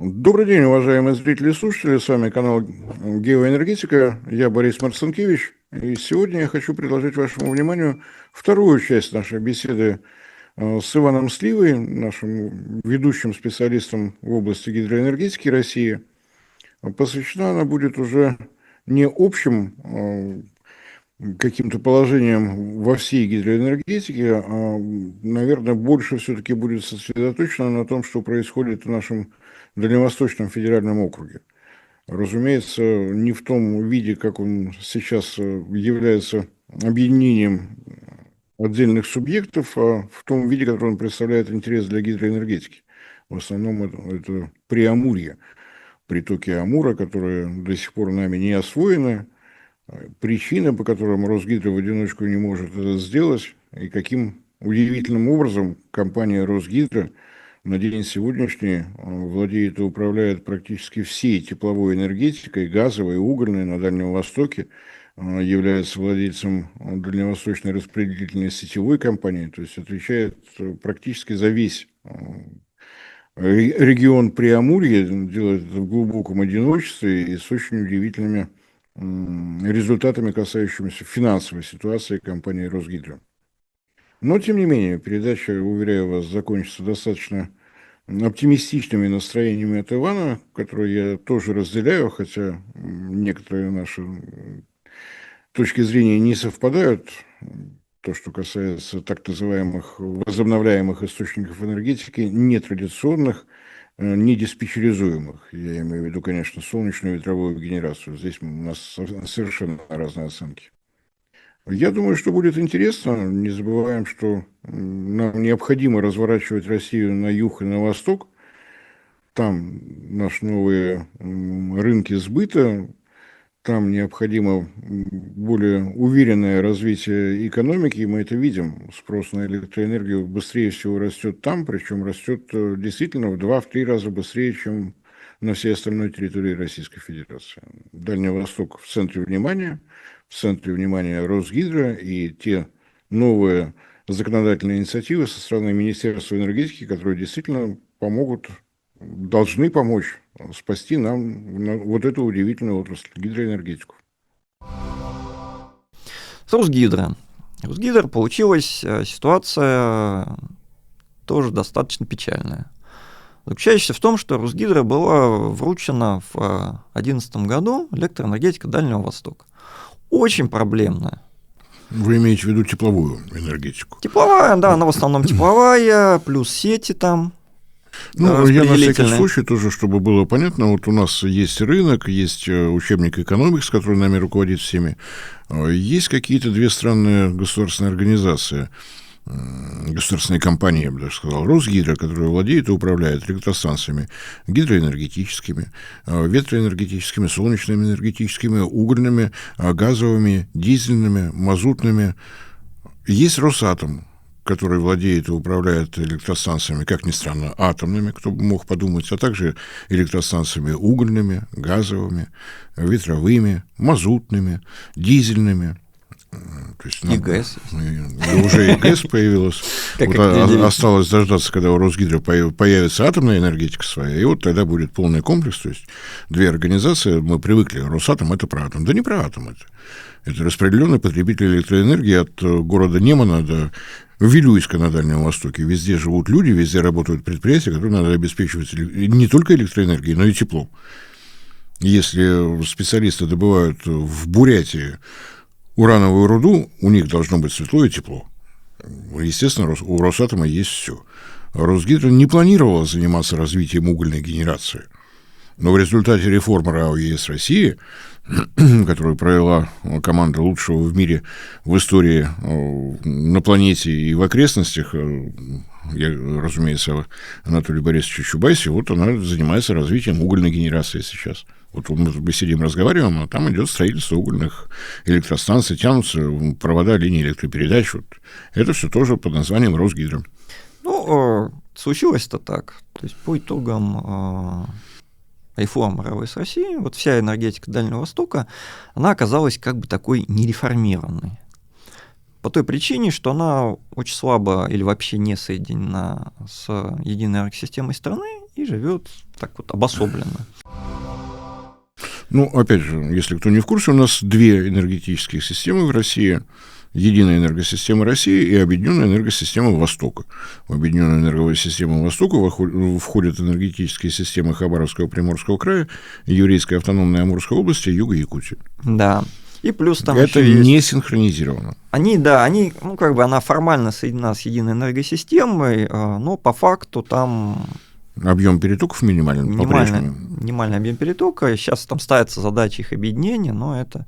Добрый день, уважаемые зрители и слушатели. С вами канал «Геоэнергетика». Я Борис Марцинкевич. И сегодня я хочу предложить вашему вниманию вторую часть нашей беседы с Иваном Сливой, нашим ведущим специалистом в области гидроэнергетики России. Посвящена она будет уже не общим каким-то положением во всей гидроэнергетике, а, наверное, больше все-таки будет сосредоточено на том, что происходит в нашем Дальневосточном федеральном округе. Разумеется, не в том виде, как он сейчас является объединением отдельных субъектов, а в том виде, который он представляет интерес для гидроэнергетики. В основном это Преамурье, притоки Амура, которые до сих пор нами не освоены, причины, по которым Росгидро в одиночку не может это сделать, и каким удивительным образом компания Росгидро на день сегодняшний владеет и управляет практически всей тепловой энергетикой, газовой и угольной на Дальнем Востоке, является владельцем дальневосточной распределительной сетевой компании, то есть отвечает практически за весь регион Преамурья, делает это в глубоком одиночестве и с очень удивительными результатами, касающимися финансовой ситуации компании Росгидро. Но, тем не менее, передача, уверяю вас, закончится достаточно оптимистичными настроениями от Ивана, которые я тоже разделяю, хотя некоторые наши точки зрения не совпадают. То, что касается так называемых возобновляемых источников энергетики, нетрадиционных, недиспетчеризуемых. Я имею в виду, конечно, солнечную и ветровую генерацию. Здесь у нас совершенно разные оценки. Я думаю, что будет интересно. Не забываем, что нам необходимо разворачивать Россию на юг и на восток. Там наши новые рынки сбыта, там необходимо более уверенное развитие экономики, и мы это видим. Спрос на электроэнергию быстрее всего растет там, причем растет действительно в 2-3 раза быстрее, чем на всей остальной территории Российской Федерации. Дальний Восток в центре внимания Росгидро и те новые законодательные инициативы со стороны Министерства энергетики, которые действительно должны помочь спасти нам вот эту удивительную отрасль, гидроэнергетику. С Росгидро. Росгидро получилась ситуация тоже достаточно печальная. Заключающаяся в том, что Росгидро была вручена в 2011 году электроэнергетика Дальнего Востока. Очень проблемная. Вы имеете в виду тепловую энергетику? Тепловая, да, она в основном тепловая, плюс сети там. Ну, я на всякий случай тоже, чтобы было понятно, вот у нас есть рынок, есть учебник экономикс, который нами руководит всеми, есть какие-то две странные государственные организации, государственные компании, я бы даже сказал, Росгидро, которая владеет и управляет электростанциями гидроэнергетическими, ветроэнергетическими, солнечными энергетическими, угольными, газовыми, дизельными, мазутными. Есть Росатом, который владеет и управляет электростанциями, как ни странно, атомными, кто бы мог подумать, а также электростанциями угольными, газовыми, ветровыми, мазутными, дизельными. То есть, и ГЭС. Уже и ГЭС появилась. Осталось дождаться, когда у Росгидро появится атомная энергетика своя, и вот тогда будет полный комплекс. То есть две организации, мы привыкли, Росатом — это про атом. Да не про атом это. Это распределенный потребитель электроэнергии от города Немана до Вилюйска на Дальнем Востоке. Везде живут люди, везде работают предприятия, которые надо обеспечивать не только электроэнергией, но и теплом. Если специалисты добывают в Бурятии урановую руду, у них должно быть светло и тепло. Естественно, у Росатома есть все. Росгидро не планировало заниматься развитием угольной генерации. Но в результате реформы РАО ЕС России, которую провела команда лучшего в мире в истории на планете и в окрестностях, я, разумеется, Анатолий Борисович Чубайси, вот она занимается развитием угольной генерации сейчас. Вот мы сидим, разговариваем, а там идет строительство угольных электростанций, тянутся провода, линии электропередач. Вот. Это все тоже под названием Росгидро. Ну, случилось-то так. То есть по итогам реформы РАО ЕС России, вот вся энергетика Дальнего Востока, она оказалась как бы такой нереформированной. По той причине, что она очень слабо или вообще не соединена с единой энергосистемой страны, и живет так вот обособленно. Ну, опять же, если кто не в курсе, у нас две энергетические системы в России. Единая энергосистема России и объединенная энергосистема Востока. В объединенную энергосистему Востока входят энергетические системы Хабаровского, Приморского края, Еврейской автономной Амурской области и Юга Якутии. Да. И плюс там это не синхронизировано. Она формально соединена с единой энергосистемой, но по факту там... Объем перетоков минимальный объем перетока. Сейчас там ставится задача их объединения, но это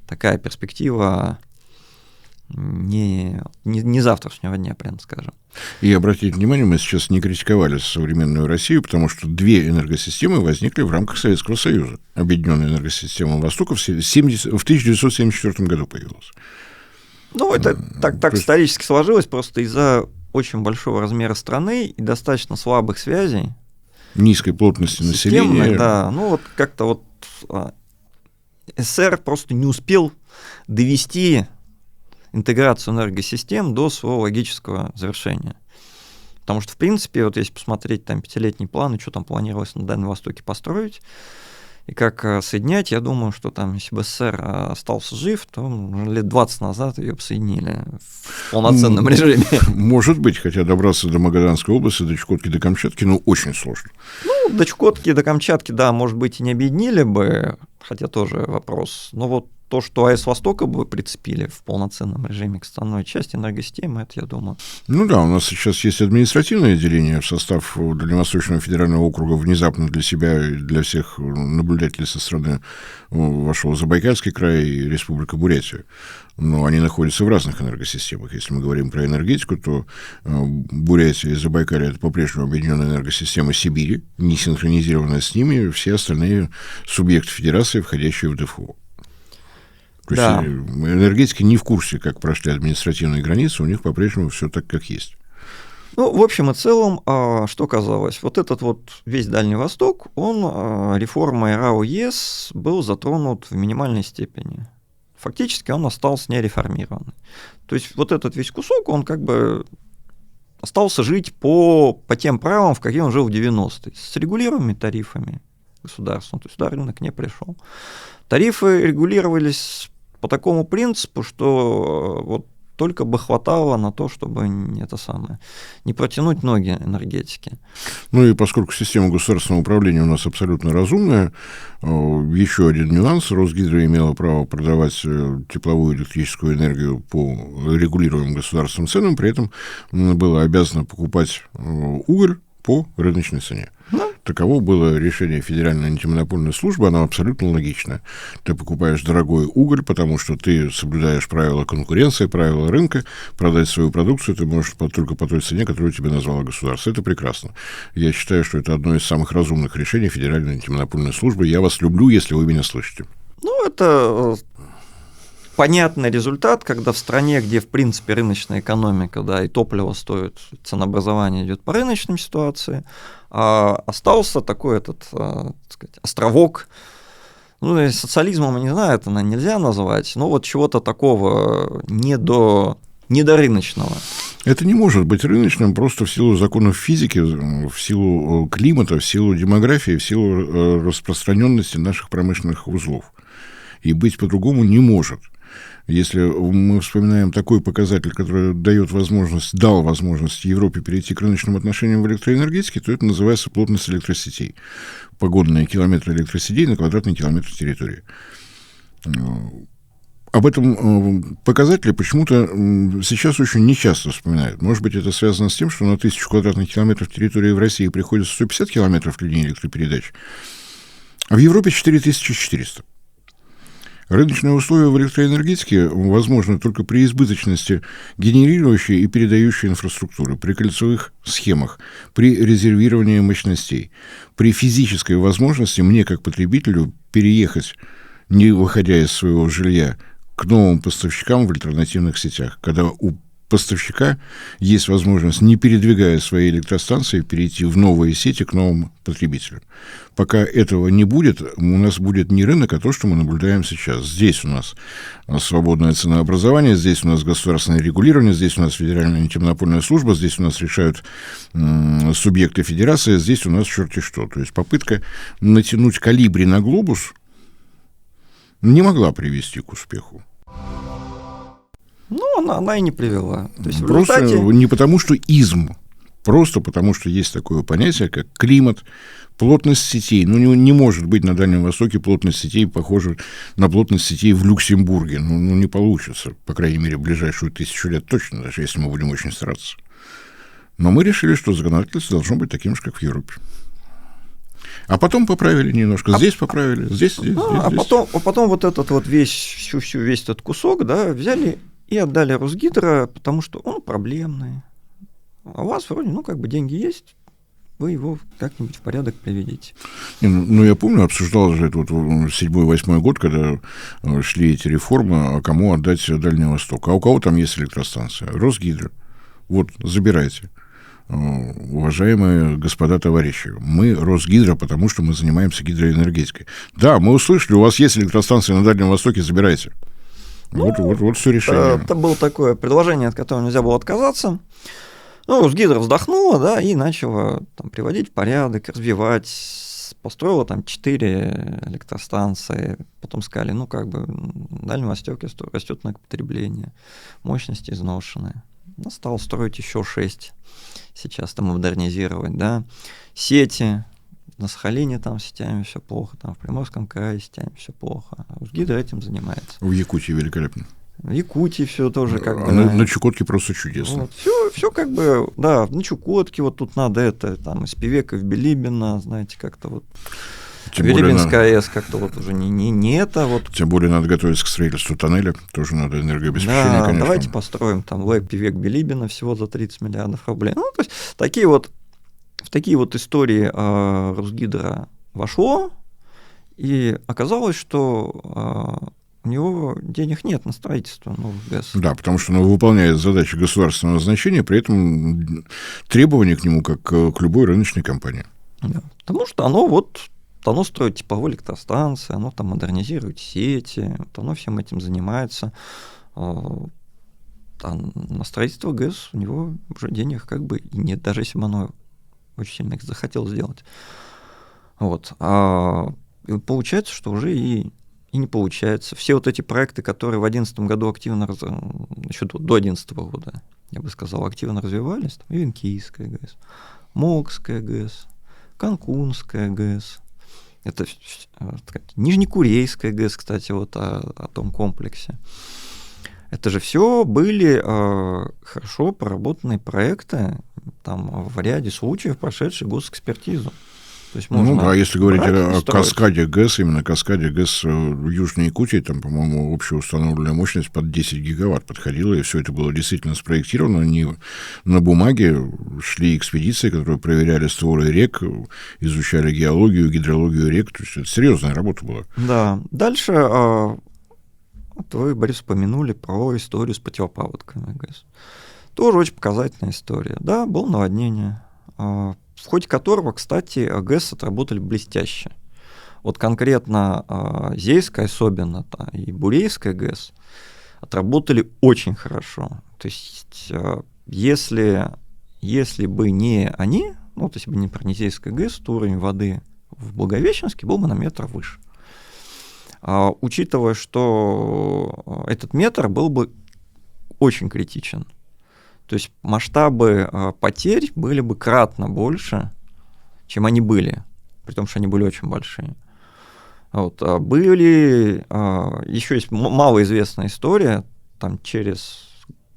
такая перспектива не завтрашнего дня, прямо скажем. И обратите внимание, мы сейчас не критиковали современную Россию, потому что две энергосистемы возникли в рамках Советского Союза. Объединенная энергосистема Востока в 1974 году появилась. Ну, это так исторически сложилось, просто из-за очень большого размера страны и достаточно слабых связей. Низкой плотности населения. Да, как-то СССР просто не успел довести интеграцию энергосистем до своего логического завершения. Потому что, в принципе, если посмотреть там 5-летний план, и что там планировалось на Дальнем Востоке построить, и как соединять, я думаю, что там, если бы СССР остался жив, то лет 20 назад ее бы соединили в полноценном режиме. Может быть, хотя добраться до Магаданской области, до Чукотки, до Камчатки, очень сложно. До Чукотки, до Камчатки, да, может быть, и не объединили бы, хотя тоже вопрос. Но то, что АЭС Востока бы прицепили в полноценном режиме к основной части энергосистемы, это, я думаю. Ну да, у нас сейчас есть административное деление в состав Дальневосточного федерального округа. Внезапно для себя и для всех наблюдателей со стороны вошел Забайкальский край и Республика Бурятия. Но они находятся в разных энергосистемах. Если мы говорим про энергетику, то Бурятия и Забайкалье — это по-прежнему объединенная энергосистема Сибири, не синхронизированная с ними все остальные субъекты федерации, входящие в ДФО. То есть энергетики не в курсе, как прошли административные границы, у них по-прежнему все так, как есть. В общем и целом, что казалось, этот весь Дальний Восток, он реформой РАО-ЕС был затронут в минимальной степени. Фактически он остался нереформированный. То есть этот весь кусок, он остался жить по тем правилам, в каких он жил в 90-е, с регулируемыми тарифами государства. То есть сюда рынок не пришел. Тарифы регулировались по такому принципу, что только бы хватало на то, чтобы не протянуть ноги энергетики. Ну и поскольку система государственного управления у нас абсолютно разумная, еще один нюанс: Росгидро имела право продавать тепловую и электрическую энергию по регулируемым государственным ценам, при этом было обязано покупать уголь по рыночной цене. Таково было решение Федеральной антимонопольной службы, оно абсолютно логичное. Ты покупаешь дорогой уголь, потому что ты соблюдаешь правила конкуренции, правила рынка, продать свою продукцию ты можешь только по той цене, которую тебе назвало государство. Это прекрасно. Я считаю, что это одно из самых разумных решений Федеральной антимонопольной службы. Я вас люблю, если вы меня слышите. Это понятный результат, когда в стране, где, в принципе, рыночная экономика, да, и топливо стоит, ценообразование идет по рыночной ситуации, остался такой островок, социализмом, не знаю, это нельзя назвать, но чего-то такого недорыночного. Это не может быть рыночным просто в силу законов физики, в силу климата, в силу демографии, в силу распространенности наших промышленных узлов. И быть по-другому не может. Если мы вспоминаем такой показатель, который дал возможность Европе перейти к рыночным отношениям в электроэнергетике, то это называется плотность электросетей. Погодные километры электросетей на квадратный километр территории. Об этом показателе почему-то сейчас очень нечасто вспоминают. Может быть, это связано с тем, что на 1000 квадратных километров территории в России приходится 150 километров линий электропередач, а в Европе 4400. Рыночные условия в электроэнергетике возможны только при избыточности генерирующей и передающей инфраструктуры, при кольцевых схемах, при резервировании мощностей, при физической возможности мне, как потребителю, переехать, не выходя из своего жилья, к новым поставщикам в альтернативных сетях, когда у поставщика есть возможность, не передвигая свои электростанции, перейти в новые сети к новым потребителям. Пока этого не будет, у нас будет не рынок, а то, что мы наблюдаем сейчас. Здесь у нас свободное ценообразование, здесь у нас государственное регулирование, здесь у нас Федеральная антимонопольная служба, здесь у нас решают субъекты федерации, здесь у нас черти что. То есть попытка натянуть колибри на глобус не могла привести к успеху. Ну, она и не привела. То есть просто не потому, что изм, просто потому, что есть такое понятие, как климат, плотность сетей. Ну, не может быть на Дальнем Востоке плотность сетей похожа на плотность сетей в Люксембурге. Ну, не получится, по крайней мере, в ближайшую 1000 лет точно, даже если мы будем очень стараться. Но мы решили, что законодательство должно быть таким же, как в Европе. А потом поправили немножко. Здесь поправили, здесь. Потом вот этот вот весь этот кусок, да, взяли и отдали Росгидро, потому что он проблемный. А у вас вроде, деньги есть, вы его как-нибудь в порядок приведите. Ну, я помню, обсуждал же это 7-8 год, когда шли эти реформы, а кому отдать Дальний Восток. А у кого там есть электростанция? Росгидро. Вот, забирайте. Уважаемые господа товарищи, мы Росгидро, потому что мы занимаемся гидроэнергетикой. Да, мы услышали, у вас есть электростанция на Дальнем Востоке, забирайте. Вот все решение. Это было такое предложение, от которого нельзя было отказаться. Ну, Росгидро вздохнула, да, и начала приводить в порядок, развивать, построила 4 электростанции, потом сказали, в Дальнем Востоке растет потребление, мощности изношенные. Она стала строить еще 6, сейчас модернизировать, да, сети, на Сахалине сетями все плохо, в Приморском крае сетями все плохо, а Росгидро этим занимается. В Якутии великолепно. В Якутии все тоже на Чукотке просто чудесно. Все да, на Чукотке тут надо из Певека в Билибино, знаете, как-то Билибинская АЭС как-то уже не это. Тем более надо готовиться к строительству тоннеля, тоже надо энергообеспечение, да, конечно. Давайте построим ЛЭП Певек Билибино всего за 30 миллиардов рублей. Ну, то есть в такие истории Росгидро вошло, и оказалось, что у него денег нет на строительство новых ГЭС. Да, потому что оно выполняет задачи государственного значения, при этом требования к нему, как к любой рыночной компании. Да, потому что оно строит типовые электростанции, оно модернизирует сети, оно всем этим занимается. А на строительство ГЭС у него уже денег и нет, даже если бы оно очень сильно их захотел сделать. И получается, что уже и не получается. Все эти проекты, которые в 2011 году активно, еще до 2011 года, я бы сказал, активно развивались, Венкийская ГЭС, Мокская ГЭС, Канкунская ГЭС, это Нижнекурейская ГЭС, кстати, о том комплексе. Это же все были хорошо проработанные проекты, в ряде случаев прошедшие госэкспертизу. То есть а если говорить о каскаде ГЭС, именно каскаде ГЭС в Южной Якутии, по-моему, общая установленная мощность под 10 гигаватт подходила, и все это было действительно спроектировано. Не на бумаге шли экспедиции, которые проверяли створы рек, изучали геологию, гидрологию рек. То есть это серьезная работа была. Да. Дальше вы, Борис, упомянули про историю с противопаводками ГЭС. Тоже очень показательная история. Да, было наводнение, в ходе которого, кстати, ГЭС отработали блестяще. Конкретно Зейская особенно и Бурейская ГЭС отработали очень хорошо. То есть если бы не они, если бы не Парнизейская ГЭС, то уровень воды в Благовещенске был бы на метр выше. Учитывая, что этот метр был бы очень критичен. То есть масштабы потерь были бы кратно больше, чем они были, при том, что они были очень большие. Были, еще есть малоизвестная история, через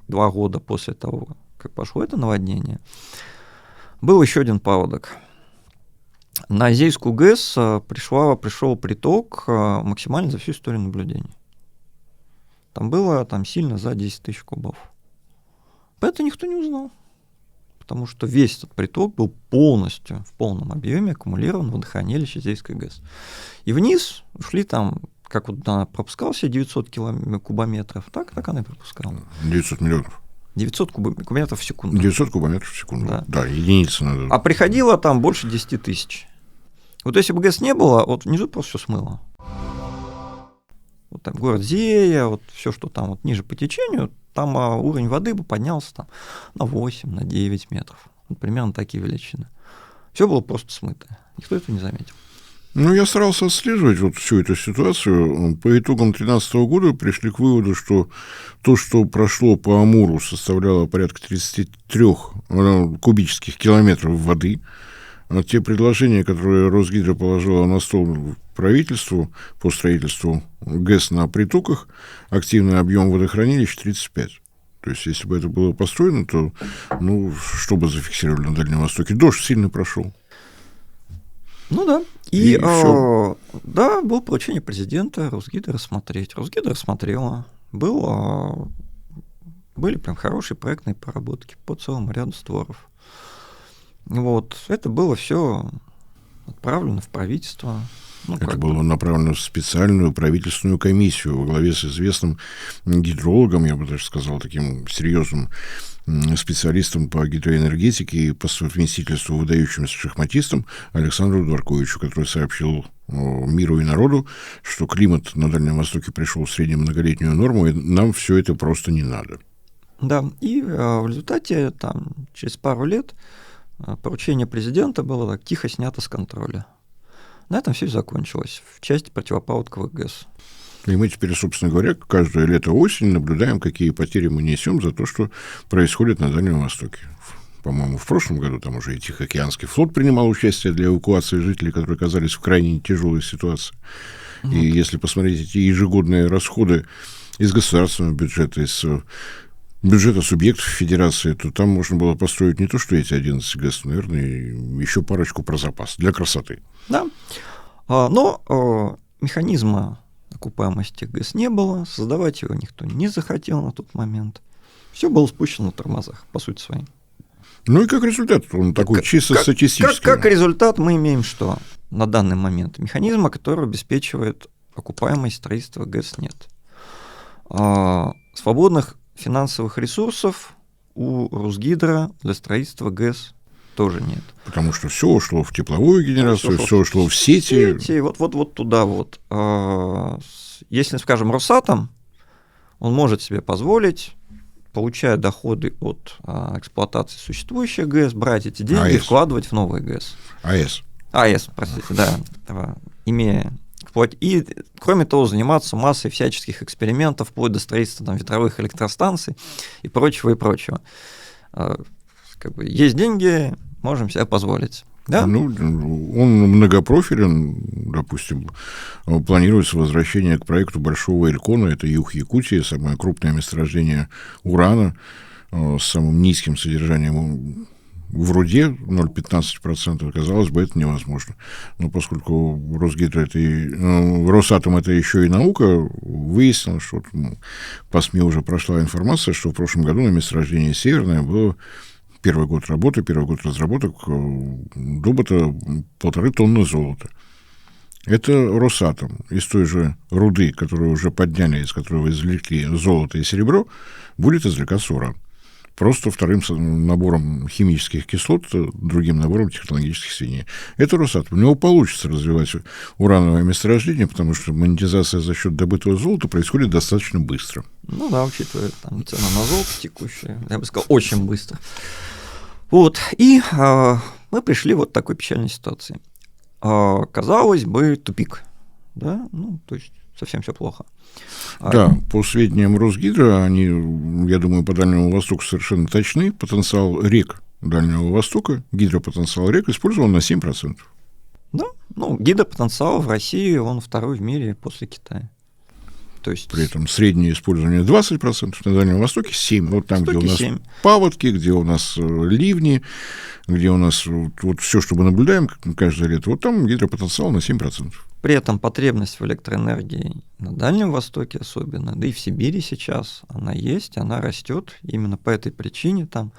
2 года после того, как пошло это наводнение, был еще один паводок. На Зейскую ГЭС пришел приток максимально за всю историю наблюдений. Там было сильно за 10 тысяч кубов. Это никто не узнал, потому что весь этот приток был полностью в полном объеме аккумулирован в водохранилище Зейской ГЭС. И вниз ушли как она пропускала все 900 кубометров, так она и пропускала. 900 миллионов. 900 кубометров в секунду. 900 кубометров в секунду, да, единицы надо. А приходило там больше 10 тысяч. Вот если бы ГЭС не было, вот внизу просто все смыло. Вот там город Зея, вот все, что там вот ниже по течению, там уровень воды бы поднялся там на 8, на 9 метров. Вот примерно такие величины. Все было просто смыто. Никто этого не заметил. Ну, я старался отслеживать вот всю эту ситуацию. По итогам 2013 года пришли к выводу, что то, что прошло по Амуру, составляло порядка 33 кубических километров воды. А те предложения, которые Росгидро положила на стол правительству по строительству ГЭС на притоках, активный объем водохранилищ 35. То есть, если бы это было построено, то, ну, что бы зафиксировали на Дальнем Востоке? Дождь сильно прошел. Ну да. И да, было поручение президента Росгидро рассмотреть. Росгидро рассмотрела. Были прям хорошие проектные проработки по целому ряду створов. Вот. Это было все отправлено в правительство. Это было направлено в специальную правительственную комиссию во главе с известным гидрологом, я бы даже сказал, таким серьезным специалистом по гидроэнергетике и по совместительству выдающимся шахматистом Александру Дворковичу, который сообщил миру и народу, что климат на Дальнем Востоке пришел в среднюю многолетнюю норму, и нам все это просто не надо. Да, и в результате там, через пару лет поручение президента было так тихо снято с контроля. На этом все и закончилось в части противопаводковых ГЭС. И мы теперь, собственно говоря, каждое лето-осень наблюдаем, какие потери мы несем за то, что происходит на Дальнем Востоке. По-моему, в прошлом году там уже и Тихоокеанский флот принимал участие для эвакуации жителей, которые оказались в крайне тяжелой ситуации. И если посмотреть эти ежегодные расходы из государственного бюджета, из бюджета субъектов федерации, то там можно было построить не то, что эти 11 ГЭС, наверное, еще парочку про запас для красоты. Да, но механизма окупаемости ГЭС не было, создавать его никто не захотел на тот момент. Все было спущено на тормозах, по сути своей. Ну и как результат, он такой чисто статистический. Как результат мы имеем что на данный момент? Механизма, который обеспечивает окупаемость строительства ГЭС, нет. Свободных финансовых ресурсов у Росгидро для строительства ГЭС тоже нет. Потому что все ушло в тепловую генерацию, все ушло в сети. Вот туда вот. Если, скажем, Росатом, он может себе позволить, получая доходы от эксплуатации существующих ГЭС, брать эти деньги и вкладывать в новые ГЭС. АЭС, простите, да. Имея... И, кроме того, заниматься массой всяческих экспериментов, вплоть до строительства там, ветровых электростанций и прочего, и прочего. Как бы есть деньги, можем себе позволить. Да? Ну, он многопрофилен, допустим, планируется возвращение к проекту Большого Элькона, это юг Якутии, самое крупное месторождение урана с самым низким содержанием в руде, 0,15%, казалось бы, это невозможно. Но поскольку Росгидро это Росатом это еще и наука, выяснилось, что по СМИ уже прошла информация, что в прошлом году на месторождении Северное было первый год работы, первый год разработок добыто 1,5 тонны золота. Это Росатом. Из той же руды, которую уже подняли, из которой извлекли золото и серебро, будет извлекаться уран. Просто вторым набором химических кислот, другим набором технологических сведений. Это Росатом. У него получится развивать урановое месторождение, потому что монетизация за счет добытого золота происходит достаточно быстро. Ну да, учитывая там, цену на золото текущую, я бы сказал, очень быстро. Вот. И мы пришли вот к такой печальной ситуации. Казалось бы, тупик. Да? Ну, то есть совсем все плохо. Да, по сведениям Росгидро, они, я думаю, по Дальнему Востоку совершенно точны. Потенциал рек Дальнего Востока, гидропотенциал рек использован на 7%. Да, ну, гидропотенциал в России, он второй в мире после Китая. То есть... При этом среднее использование 20%, на Дальнем Востоке 7%. Вот там, где у нас 7. паводки, где у нас ливни, где у нас вот все, что мы наблюдаем каждое лето, вот там гидропотенциал на 7%. При этом потребность в электроэнергии на Дальнем Востоке особенно, да и в Сибири сейчас она есть, она растет. Именно по этой причине там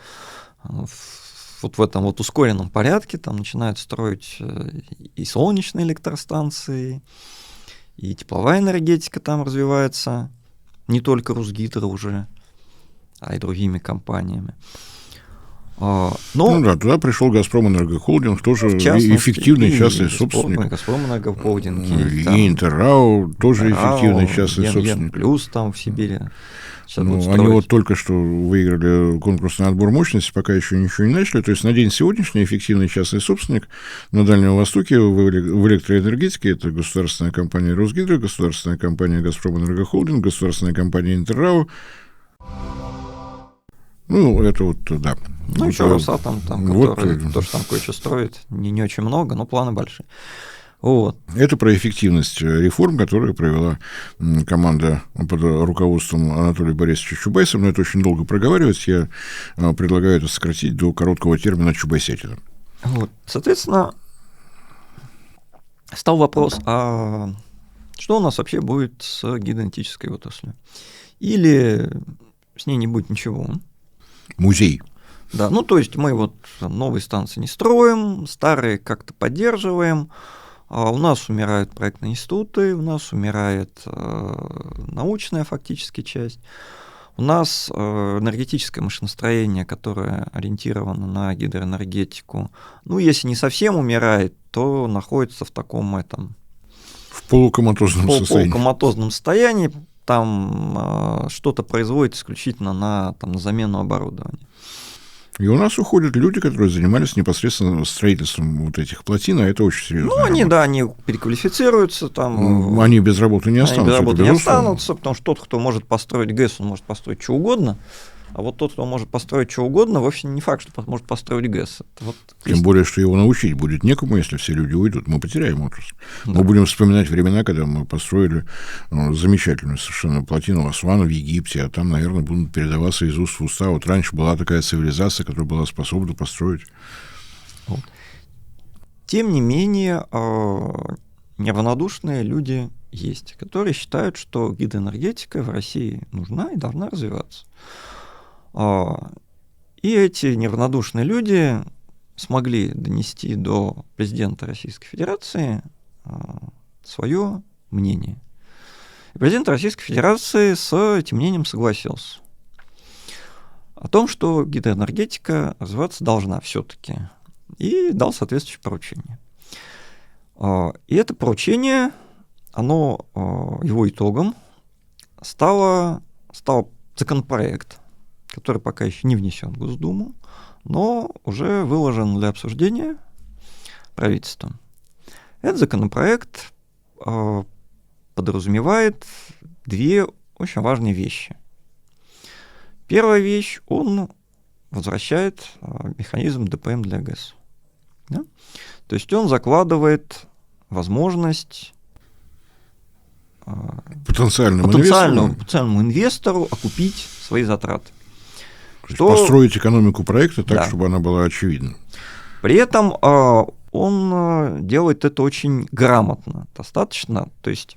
вот в этом вот ускоренном порядке там начинают строить и солнечные электростанции, и тепловая энергетика там развивается, не только Росгидро уже. а и другими компаниями. Туда пришел «Газпром Энергохолдинг», тоже эффективный частный собственник. «Газпром Энергохолдинг». И «Интеррау» тоже эффективный частный собственник. Плюс там в Сибири. Они вот только что выиграли конкурс на отбор мощности, пока еще ничего не начали. То есть на день сегодняшний эффективный частный собственник на Дальнем Востоке в электроэнергетике — это государственная компания «Росгидро», государственная компания «Газпром Энергохолдинг», государственная компания «Интеррау». Это вот, да. Еще «Росатом», который тоже там кое-что строит. Не очень много, но планы большие. Вот. Это про эффективность реформ, которые провела команда под руководством Анатолия Борисовича Чубайса. Но это очень долго проговаривать. Я предлагаю это сократить до короткого термина «чубайсятина». Вот. Соответственно, стал вопрос, а что у нас вообще будет с гидроэнергетической отраслью? Или с ней не будет ничего? Музей. Да, то есть мы вот новые станции не строим, старые как-то поддерживаем, у нас умирают проектные институты, у нас умирает научная фактически часть, у нас энергетическое машиностроение, которое ориентировано на гидроэнергетику, если не совсем умирает, то находится в таком в полукоматозном состоянии, там что-то производит исключительно на замену оборудования. И у нас уходят люди, которые занимались непосредственно строительством вот этих плотин, а это очень серьезно. Они переквалифицируются. Они без работы не останутся. Потому что тот, кто может построить ГЭС, он может построить что угодно, а вот тот, кто может построить что угодно, вовсе не факт, что может построить ГЭС. Тем более, что его научить будет некому, если все люди уйдут. Мы потеряем отрасль. Да. Мы будем вспоминать времена, когда мы построили замечательную совершенно плотину Асуана в Египте, а там, наверное, будут передаваться из уст в уста. Вот раньше была такая цивилизация, которая была способна построить. Вот. Тем не менее, неравнодушные люди есть, которые считают, что гидроэнергетика в России нужна и должна развиваться. И эти неравнодушные люди смогли донести до президента Российской Федерации свое мнение. И президент Российской Федерации с этим мнением согласился. О том, что гидроэнергетика развиваться должна все-таки. И дал соответствующее поручение. И это поручение, его итогом стало законопроект, который пока еще не внесен в Госдуму, но уже выложен для обсуждения правительством. Этот законопроект подразумевает две очень важные вещи. Первая вещь, он возвращает механизм ДПМ для ГЭС. Да? То есть он закладывает возможность потенциальному инвестору окупить свои затраты. Построить экономику проекта так, чтобы она была очевидна. При этом он делает это очень грамотно, достаточно. То есть,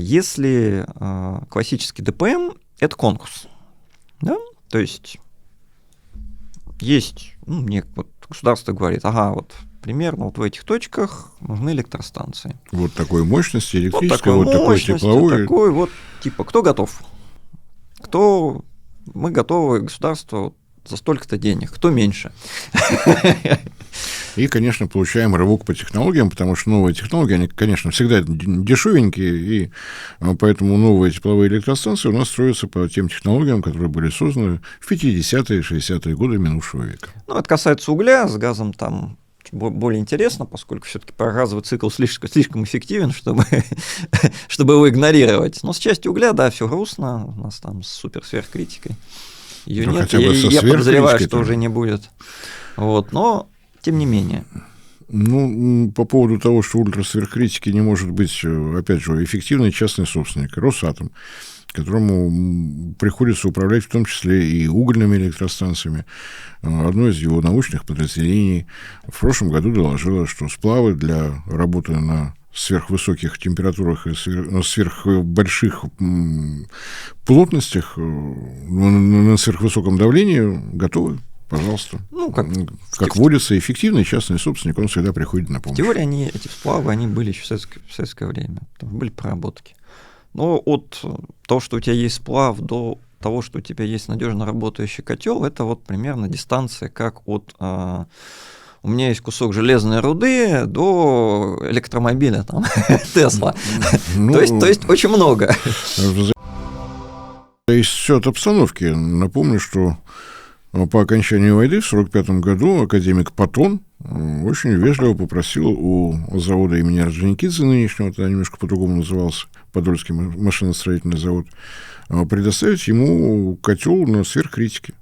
если классический ДПМ – это конкурс, да? То есть мне государство говорит, примерно в этих точках нужны электростанции. Вот такой мощности электрической, такой тепловой. Кто готов? Мы готовы, государство за столько-то денег, кто меньше. И, конечно, получаем рывок по технологиям, потому что новые технологии, они, конечно, всегда дешевенькие, и поэтому новые тепловые электростанции у нас строятся по тем технологиям, которые были созданы в 50-е, 60-е годы минувшего века. Это касается угля, с газом там более интересно, поскольку все-таки газовый цикл слишком эффективен, чтобы его игнорировать. Но с частью угля, все грустно, у нас там сверхкритикой. Ее нет, я подозреваю, что уже не будет. Но тем не менее. По поводу того, что ультрасверхкритики не может быть, опять же, эффективный частный собственник, Росатом, которому приходится управлять в том числе и угольными электростанциями. Одно из его научных подразделений в прошлом году доложило, что сплавы для работы на сверхвысоких температурах и на сверхбольших плотностях, на сверхвысоком давлении готовы. Пожалуйста. Как водится, эффективный частный собственник, он всегда приходит на помощь. В теории эти сплавы, они были еще в советское время, там были проработки. Но от того, что у тебя есть сплав, до того, что у тебя есть надежно работающий котел, это вот примерно дистанция, как от у меня есть кусок железной руды до электромобиля, там, Тесла. То есть очень много. Зависит все от обстановки. Напомню, что по окончании войны в 1945 году академик Патон очень вежливо попросил у завода имени Орджоникидзе нынешнего, тогда немножко по-другому назывался, Подольский машиностроительный завод, предоставить ему котел на сверхкритике.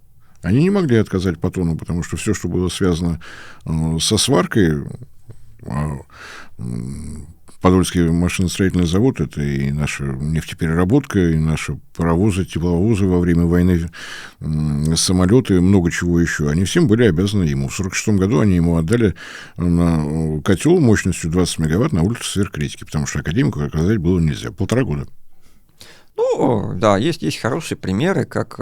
Они не могли отказать Патону, потому что все, что было связано со сваркой, Подольский машиностроительный завод, это и наша нефтепереработка, и наши паровозы, тепловозы во время войны, самолеты, много чего еще. Они всем были обязаны ему. В 1946 году они ему отдали на котел мощностью 20 мегаватт на улице сверхкритики, потому что академику оказать было нельзя. 1,5 года. Ну, да, есть хорошие примеры, как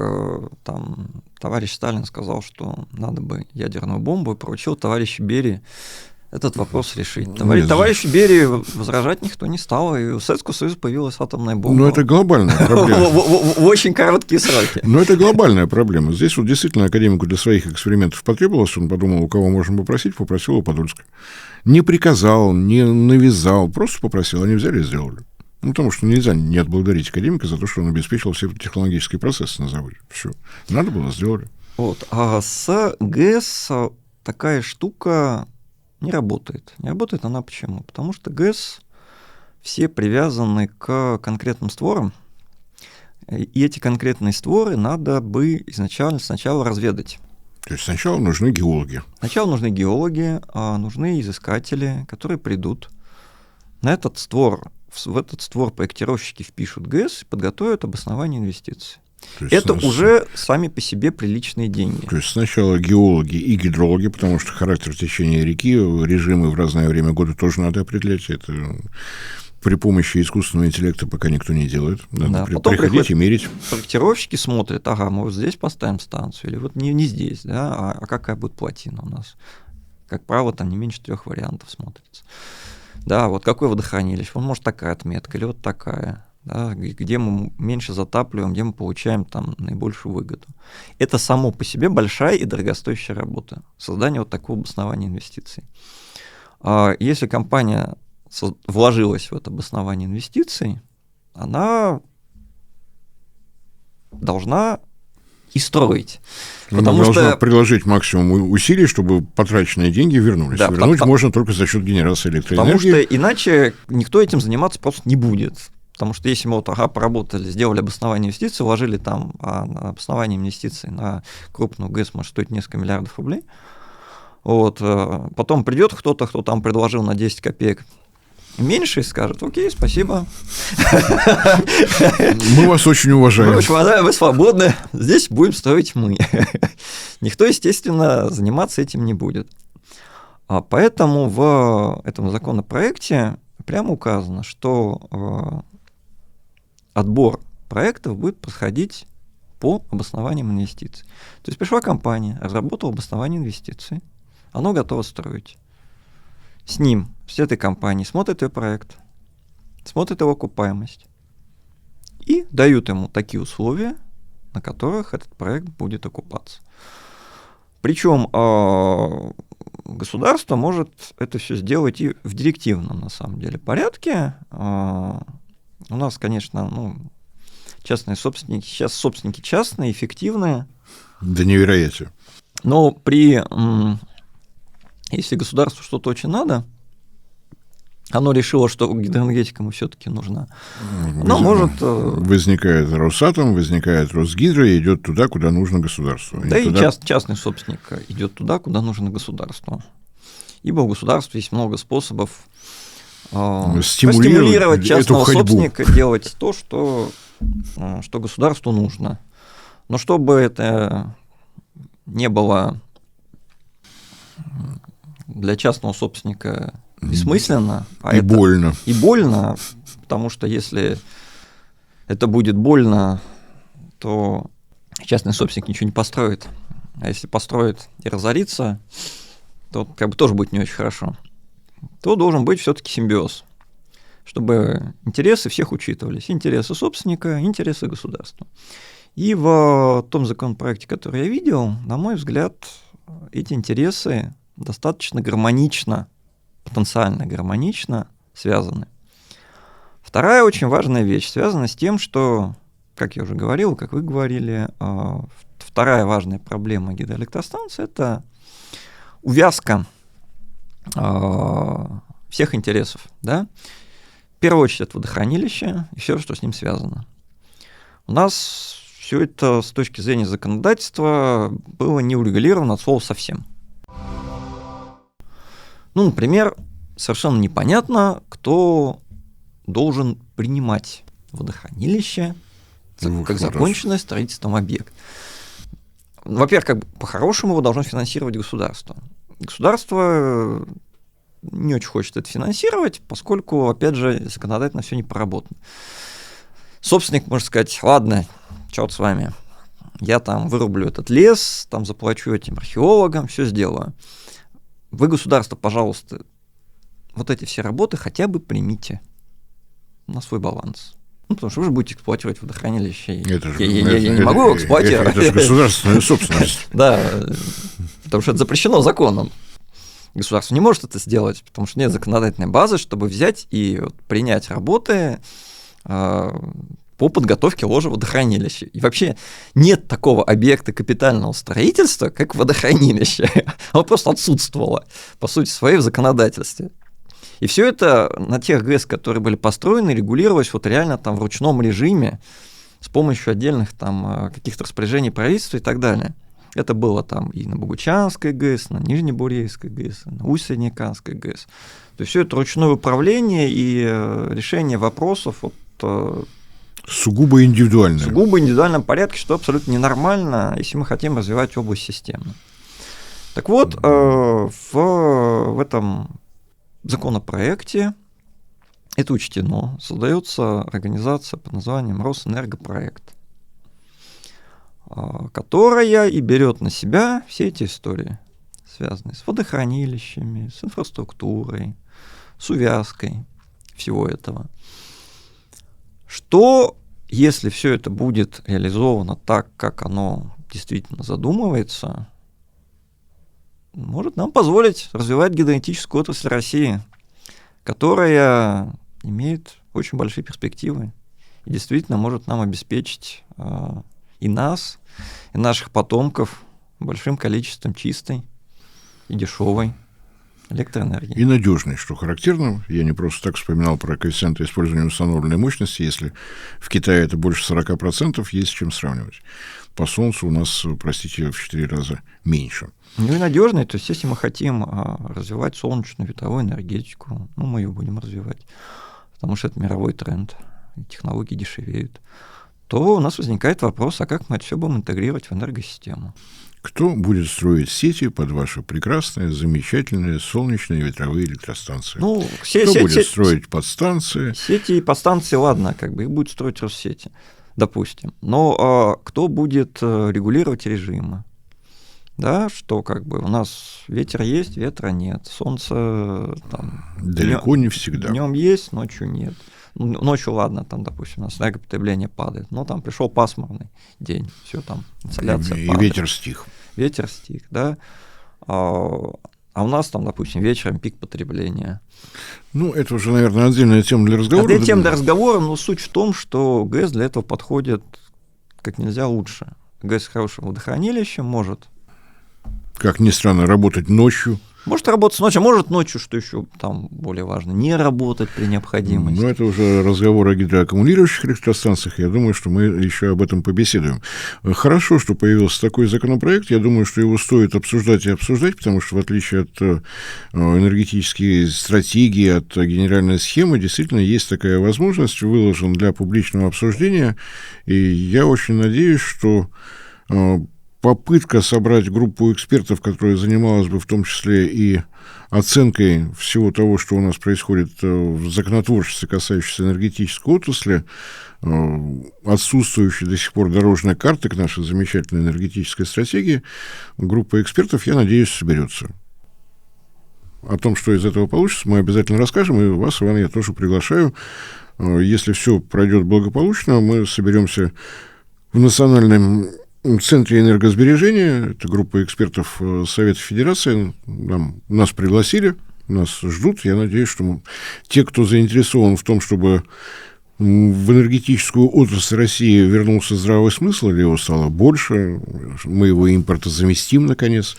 там товарищ Сталин сказал, что надо бы ядерную бомбу, и поручил товарищу Берии этот вопрос решить. Товарищу Берии возражать никто не стал, и у Советского Союза появилась атомная бомба. Но это глобальная проблема. В очень короткие сроки. Но это глобальная проблема. Здесь вот действительно академику для своих экспериментов потребовалось, он подумал, у кого можно попросить, попросил у Подольска. Не приказал, не навязал, просто попросил, они взяли и сделали. Ну, потому что нельзя не отблагодарить академика за то, что он обеспечил все технологические процессы на заводе. Все. Надо было, сделали. Вот. А с ГЭС такая штука не работает. Не работает она почему? Потому что ГЭС все привязаны к конкретным створам, и эти конкретные створы надо бы сначала разведать. То есть сначала нужны геологи. Сначала нужны геологи, нужны изыскатели, которые придут на этот створ. В этот створ проектировщики впишут ГЭС и подготовят обоснование инвестиций. Это уже сами по себе приличные деньги. То есть сначала геологи и гидрологи, потому что характер течения реки, режимы в разное время года тоже надо определять. Это при помощи искусственного интеллекта пока никто не делает. Надо приходить и мерить. Проектировщики смотрят, ага, мы вот здесь поставим станцию, или вот не здесь, да, а какая будет плотина у нас. Как правило, там не меньше 3 вариантов смотрится. Да, вот какое водохранилище, вот может такая отметка или вот такая, да, где мы меньше затапливаем, где мы получаем там наибольшую выгоду. Это само по себе большая и дорогостоящая работа, создание вот такого обоснования инвестиций. Если компания вложилась в это обоснование инвестиций, она должна и строить. Потому что должна приложить максимум усилий, чтобы потраченные деньги вернулись. Да, вернуть можно только за счет генерации электроэнергии. Потому что иначе никто этим заниматься просто не будет. Потому что если мы вот поработали, сделали обоснование инвестиций, вложили там обоснование инвестиций на крупную ГЭС, может стоить несколько миллиардов рублей, вот, потом придет кто-то, кто там предложил на 10 копеек меньше, и скажет: окей, спасибо. Мы вас очень уважаем. Вы свободны, здесь будем строить мы. Никто, естественно, заниматься этим не будет. Поэтому в этом законопроекте прямо указано, что отбор проектов будет происходить по обоснованиям инвестиций. То есть пришла компания, разработала обоснование инвестиций, оно готово строить. С ним, с этой компанией смотрит ее проект, смотрит его окупаемость и дают ему такие условия, на которых этот проект будет окупаться. Причем государство может это все сделать и в директивном, на самом деле, порядке. У нас, конечно, частные собственники, сейчас собственники частные, эффективные. Да невероятно. Но если государству что-то очень надо, оно решило, что гидроэнергетика ему все-таки нужна. Оно может... Возникает Росатом, возникает Росгидро и идет туда, куда нужно государству. Да и туда... частный собственник идет туда, куда нужно государству. Ибо у государства есть много способов стимулировать частного собственника делать то, что государству нужно. Но чтобы это не было для частного собственника бессмысленно, больно. И больно, потому что если это будет больно, то частный собственник ничего не построит. А если построит и разорится, то тоже будет не очень хорошо. То должен быть все-таки симбиоз, чтобы интересы всех учитывались. Интересы собственника, интересы государства. И в том законопроекте, который я видел, на мой взгляд, эти интересы достаточно гармонично, потенциально гармонично связаны. Вторая очень важная вещь связана с тем, что, как я уже говорил, как вы говорили, вторая важная проблема гидроэлектростанции – это увязка всех интересов. Да? В первую очередь это водохранилище и все, что с ним связано. У нас все это с точки зрения законодательства было не урегулировано от слова совсем. Ну, например, совершенно непонятно, кто должен принимать водохранилище как законченное строительством объект. Во-первых, как бы по-хорошему его должно финансировать государство. Государство не очень хочет это финансировать, поскольку, опять же, законодательно все не проработано. Собственник может сказать: ладно, черт с вами, я там вырублю этот лес, там заплачу этим археологам, все сделаю. Вы, государство, пожалуйста, вот эти все работы хотя бы примите на свой баланс. Ну, потому что вы же будете эксплуатировать водохранилище. Я не могу его эксплуатировать. Это же государственная собственность. Да, потому что это запрещено законом. Государство не может это сделать, потому что нет законодательной базы, чтобы взять и принять работы по подготовке ложа водохранилища. И вообще нет такого объекта капитального строительства, как водохранилище. Оно просто отсутствовало, по сути своей, в законодательстве. И все это на тех ГЭС, которые были построены, регулировалось вот реально там в ручном режиме с помощью отдельных там каких-то распоряжений правительства и так далее. Это было там и на Богучанской ГЭС, на Нижнебурейской ГЭС, на Усть-Среднеканской ГЭС. То есть все это ручное управление и решение вопросов вот, сугубо индивидуально. В сугубо индивидуальном порядке, что абсолютно ненормально, если мы хотим развивать область системы. Так вот, в этом законопроекте это учтено. Создается организация под названием Росэнергопроект, которая и берет на себя все эти истории, связанные с водохранилищами, с инфраструктурой, с увязкой всего этого. Что, если все это будет реализовано так, как оно действительно задумывается, может нам позволить развивать гидроэнергетическую отрасль России, которая имеет очень большие перспективы и действительно может нам обеспечить и нас, и наших потомков большим количеством чистой и дешевой электроэнергии. И надежной, что характерно. Я не просто так вспоминал про коэффициенты использования установленной мощности. Если в Китае это больше 40%, есть с чем сравнивать. По Солнцу у нас, простите, в 4 раза меньше. Ну и надежной, то есть если мы хотим развивать солнечную ветровую энергетику, ну, мы ее будем развивать, потому что это мировой тренд, технологии дешевеют, то у нас возникает вопрос, а как мы это все будем интегрировать в энергосистему? Кто будет строить сети под ваши прекрасные, замечательные солнечные ветровые электростанции? Ну, кто будет строить подстанции? Сети и подстанции, ладно, как бы их будет строить Россети, допустим. Но кто будет регулировать режимы? Да, что как бы у нас ветер есть, ветра нет, солнце там далеко не всегда. Днем есть, ночью нет. Ночью, ладно, там, допустим, у нас энергопотребление падает, но там пришел пасмурный день, все там, инсоляция падает. И ветер стих. Ветер стих, да. А у нас там, допустим, вечером пик потребления. Ну, это уже, наверное, отдельная тема для разговора. Отдельная тема для разговора, но суть в том, что ГЭС для этого подходит как нельзя лучше. ГЭС с хорошим водохранилищем может, как ни странно, работать ночью. Может работать ночью, а может ночью, что еще там более важно, не работать при необходимости. Ну, это уже разговор о гидроаккумулирующих электростанциях. Я думаю, что мы еще об этом побеседуем. Хорошо, что появился такой законопроект. Я думаю, что его стоит обсуждать и обсуждать, потому что, в отличие от энергетической стратегии, от генеральной схемы, действительно есть такая возможность, выложена для публичного обсуждения. И я очень надеюсь, что попытка собрать группу экспертов, которая занималась бы в том числе и оценкой всего того, что у нас происходит в законотворчестве, касающейся энергетической отрасли, отсутствующей до сих пор дорожная карта к нашей замечательной энергетической стратегии, группа экспертов, я надеюсь, соберется. О том, что из этого получится, мы обязательно расскажем, и вас, Иван, я тоже приглашаю. Если все пройдет благополучно, мы соберемся в Национальном центре энергосбережения, это группа экспертов Совета Федерации, нас пригласили, нас ждут. Я надеюсь, что те, кто заинтересован в том, чтобы в энергетическую отрасль России вернулся здравый смысл, или его стало больше, мы его импорта заместим, наконец,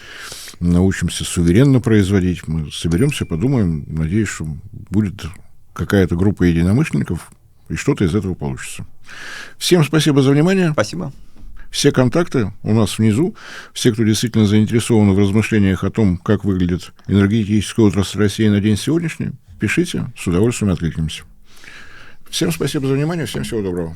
научимся суверенно производить, мы соберемся, подумаем, надеюсь, что будет какая-то группа единомышленников, и что-то из этого получится. Всем спасибо за внимание. Спасибо. Все контакты у нас внизу. Все, кто действительно заинтересован в размышлениях о том, как выглядит энергетическая отрасль России на день сегодняшний, пишите, с удовольствием откликнемся. Всем спасибо за внимание, всем всего доброго.